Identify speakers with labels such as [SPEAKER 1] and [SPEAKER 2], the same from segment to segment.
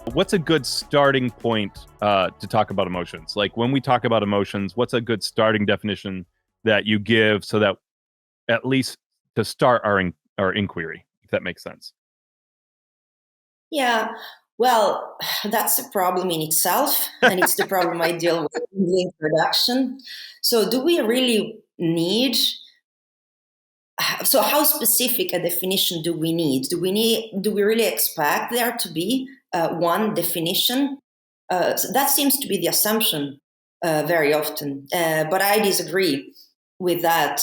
[SPEAKER 1] What's a good starting point to talk about emotions? Like when we talk about emotions, what's a good starting definition that you give so that at least to start our inquiry, if that makes sense?
[SPEAKER 2] Yeah, well, that's a problem in itself, and it's the problem I deal with in the introduction. So, do we really need? So, how specific a definition do we need? Do we really expect there to be one definition? So that seems to be the assumption very often, but I disagree with that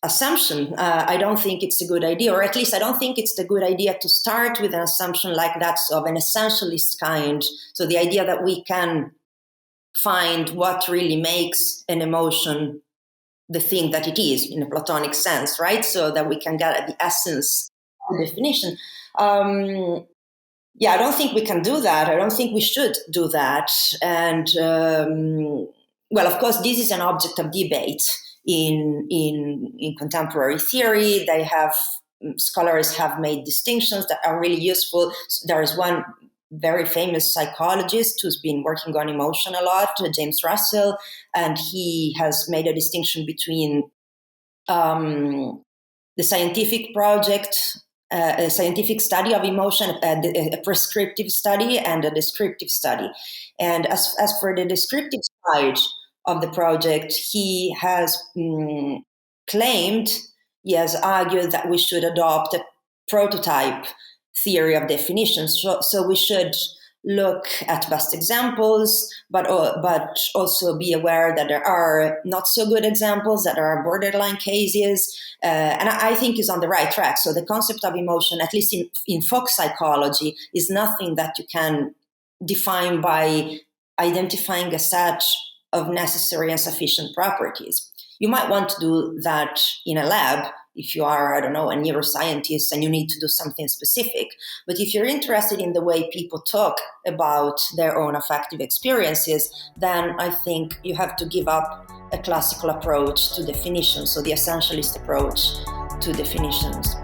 [SPEAKER 2] assumption. I don't think it's a good idea, or at least I don't think it's a good idea to start with an assumption like that of an essentialist kind. So the idea that we can find what really makes an emotion the thing that it is in a Platonic sense, right? So that we can get at the essence of the definition. Yeah, I don't think we can do that. I don't think we should do that. And well, of course, this is an object of debate in contemporary theory. They have scholars have made distinctions that are really useful. There is one very famous psychologist who's been working on emotion a lot, James Russell, and he has made a distinction between the scientific project, a scientific study of emotion, a prescriptive study, and a descriptive study. And as for the descriptive side of the project, he has claimed, he has argued that we should adopt a prototype theory of definitions. So we should look at best examples, but also be aware that there are not so good examples, that there are borderline cases, and I think is on the right track. So the concept of emotion, at least in folk psychology, is nothing that you can define by identifying a set of necessary and sufficient properties. You might want to do that in a lab if you are, I don't know, a neuroscientist and you need to do something specific. But if you're interested in the way people talk about their own affective experiences, then I think you have to give up a classical approach to definitions, so the essentialist approach to definitions.